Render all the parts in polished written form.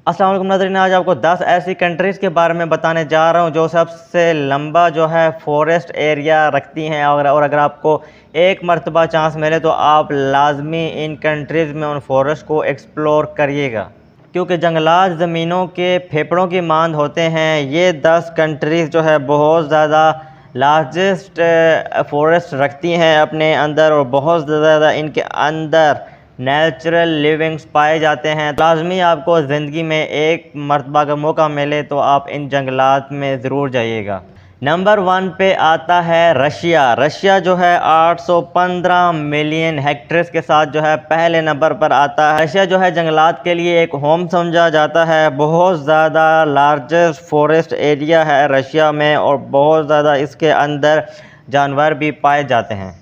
अस्सलाम वालेकुम नाज़रीन, आज आपको 10 ऐसी कंट्रीज़ के बारे में बताने जा रहा हूँ जो सबसे लंबा जो है फॉरेस्ट एरिया रखती हैं। और अगर आपको एक मरतबा चांस मिले तो आप लाजमी इन कंट्रीज़ में उन फॉरेस्ट को एक्सप्लोर करिएगा, क्योंकि जंगलात ज़मीनों के फेफड़ों की मांद होते हैं। ये 10 कंट्रीज़ जो है बहुत ज़्यादा लार्जेस्ट फॉरेस्ट रखती हैं अपने अंदर, और बहुत ज़्यादा इनके अंदर नेचुरल लिविंग्स पाए जाते हैं। लाजमी आपको ज़िंदगी में एक मरतबा का मौका मिले तो आप इन जंगलात में ज़रूर जाइएगा। नंबर 1 पे आता है रशिया। रशिया जो है 815 मिलियन हेक्टेयर्स के साथ जो है पहले नंबर पर आता है। रशिया जो है जंगलात के लिए एक होम समझा जाता है। बहुत ज़्यादा लार्जेस्ट फॉरेस्ट एरिया है रशिया में, और बहुत ज़्यादा इसके अंदर जानवर भी पाए जाते हैं।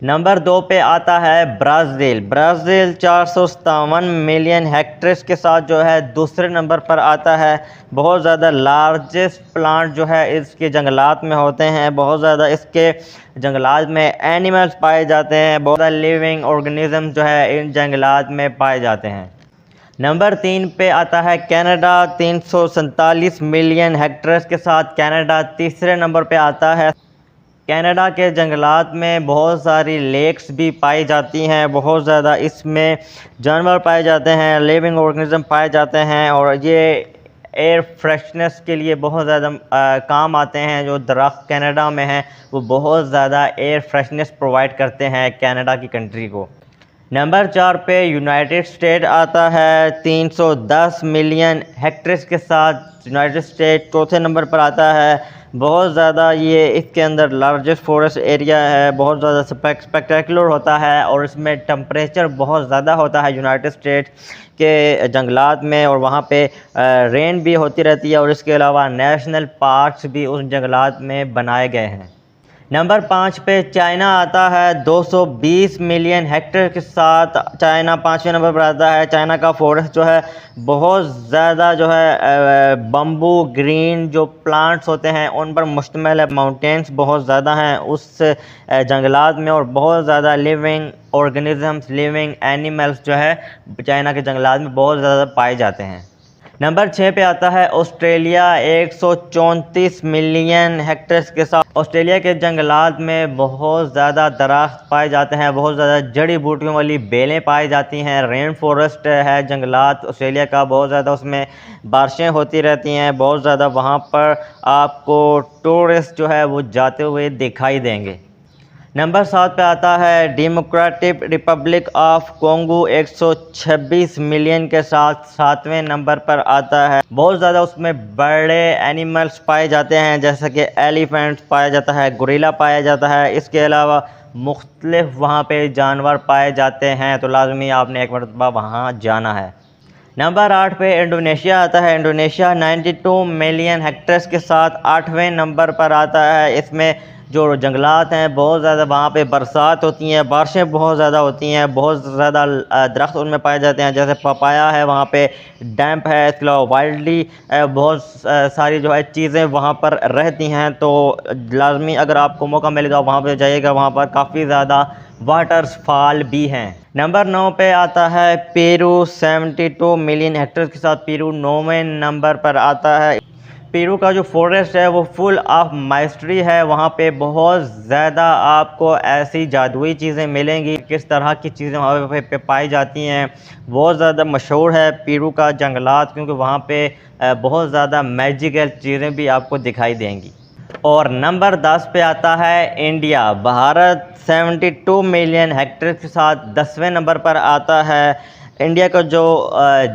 नंबर 2 पे आता है ब्राज़ील। ब्राज़ील 457 मिलियन हेक्टेयर्स के साथ जो है दूसरे नंबर पर आता है। बहुत ज़्यादा लार्जेस्ट प्लांट जो है इसके जंगलात में होते हैं। बहुत ज़्यादा इसके जंगलात में एनिमल्स पाए जाते हैं। बहुत ज़्यादा लिविंग ऑर्गेनिज्म जो है इन जंगलात में पाए जाते हैं। नंबर 3 पे आता है कनाडा। 347 मिलियन हेक्टेयर्स के साथ कनाडा तीसरे नंबर पे आता है। कनाडा के जंगलात में बहुत सारी लेक्स भी पाई जाती हैं। बहुत ज़्यादा इसमें जानवर पाए जाते हैं, लिविंग ऑर्गेनिज्म पाए जाते हैं, और ये एयर फ्रेशनेस के लिए बहुत ज़्यादा काम आते हैं। जो दरख्त कनाडा में हैं वो बहुत ज़्यादा एयर फ्रेशनेस प्रोवाइड करते हैं कनाडा की कंट्री को। नंबर 4 पे यूनाइटेड स्टेट आता है 310 मिलियन हेक्टेयर्स के साथ। यूनाइटेड स्टेट चौथे नंबर पर आता है। बहुत ज़्यादा ये इसके अंदर लार्जेस्ट फॉरेस्ट एरिया है। बहुत ज़्यादा स्पेक्टेकुलर होता है, और इसमें टेम्परेचर बहुत ज़्यादा होता है यूनाइटेड स्टेट के जंगलात में, और वहाँ पे रेन भी होती रहती है। और इसके अलावा नेशनल पार्क्स भी उस जंगलात में बनाए गए हैं। नंबर 5 पे चाइना आता है 220 मिलियन हेक्टेयर के साथ। चाइना 5वें नंबर पर आता है। चाइना का फॉरेस्ट जो है बहुत ज़्यादा जो है बम्बू ग्रीन जो प्लांट्स होते हैं उन पर मुश्तमिल है। माउंटेन्स बहुत ज़्यादा हैं उस जंगलात में, और बहुत ज़्यादा लिविंग ऑर्गेनिजम्स, लिविंग एनिमल्स जो है चाइना के जंगलात में बहुत ज़्यादा पाए जाते हैं। नंबर 6 पे आता है ऑस्ट्रेलिया। 134 मिलियन हेक्टेयर्स के साथ ऑस्ट्रेलिया के जंगलात में बहुत ज़्यादा दरख्त पाए जाते हैं। बहुत ज़्यादा जड़ी बूटियों वाली बेलें पाई जाती हैं। रेन फॉरेस्ट है जंगलात ऑस्ट्रेलिया का, बहुत ज़्यादा उसमें बारिशें होती रहती हैं। बहुत ज़्यादा वहाँ पर आपको टूरिस्ट जो है वो जाते हुए दिखाई देंगे। नंबर 7 पे आता है democratic Republic of Congo. 126 million के साथ 7वें नंबर पर आता है। बहुत ज़्यादा उसमें बड़े एनिमल्स पाए जाते हैं, जैसे कि एलिफेंट्स पाया जाता है, गोरिल्ला पाया जाता है। इसके अलावा मुख्तलिफ वहाँ पे जानवर पाए जाते हैं, तो लाजमी आपने एक मरतबा वहाँ जाना है। नंबर 8 पे इंडोनेशिया आता है। इंडोनेशिया 92 मिलियन हेक्टेयर्स के साथ 8वें नंबर पर आता है। इसमें जो जंगलात हैं बहुत ज़्यादा, वहाँ पे बरसात होती हैं, बारिशें बहुत ज़्यादा होती हैं, बहुत ज़्यादा दरख्त उनमें पाए जाते हैं, जैसे पपाया है, वहाँ पे डैम्प है। इसके अलावा वाइल्डली बहुत सारी जो है चीज़ें वहाँ पर रहती हैं। तो लाजमी अगर आपको मौका मिले तो आप वहाँ पर जाइएगा। वहाँ पर काफ़ी ज़्यादा वाटरफॉल भी हैं। नंबर 9 पे आता है पेरू। 72 मिलियन हेक्टेयर के साथ पेरू 9वें नंबर पर आता है। पेरू का जो फॉरेस्ट है वो फुल ऑफ माइस्ट्री है। वहाँ पे बहुत ज़्यादा आपको ऐसी जादुई चीज़ें मिलेंगी। किस तरह की चीज़ें वहाँ पे पाई जाती हैं, बहुत ज़्यादा मशहूर है पेरू का जंगलात, क्योंकि वहाँ पे बहुत ज़्यादा मैजिकल चीज़ें भी आपको दिखाई देंगी। और नंबर 10 पे आता है इंडिया। भारत 72 मिलियन हेक्टेयर के साथ 10वें नंबर पर आता है। इंडिया का जो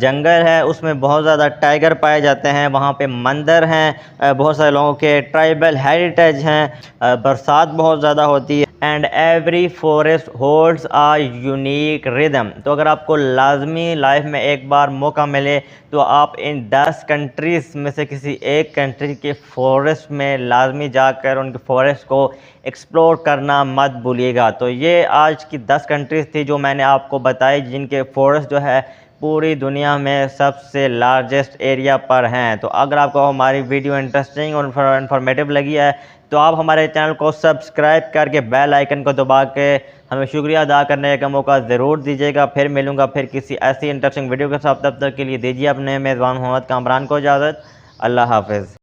जंगल है उसमें बहुत ज़्यादा टाइगर पाए जाते हैं। वहाँ पे मंदिर हैं, बहुत सारे लोगों के ट्राइबल हेरिटेज हैं, बरसात बहुत ज़्यादा होती है। And every forest holds a unique rhythm. तो अगर आपको लाजमी लाइफ में एक बार मौका मिले तो आप इन 10 कंट्रीज़ में से किसी एक कंट्री के फॉरेस्ट में लाजमी जाकर उनके फॉरेस्ट को एक्सप्लोर करना मत भूलिएगा। तो ये आज की 10 कंट्रीज़ थी जो मैंने आपको बताई, जिनके फॉरेस्ट जो है पूरी दुनिया में सबसे लार्जेस्ट एरिया पर हैं। तो अगर आपको हमारी वीडियो इंटरेस्टिंग और इन्फॉर्मेटिव लगी है तो आप हमारे चैनल को सब्सक्राइब करके बेल आइकन को दबा के हमें शुक्रिया अदा करने का मौका ज़रूर दीजिएगा। फिर मिलूँगा फिर किसी ऐसी इंटरेस्टिंग वीडियो के साथ, तब तक के लिए दीजिए अपने मेज़बान मोहम्मद कामरान को इजाज़त। अल्लाह हाफ़िज़।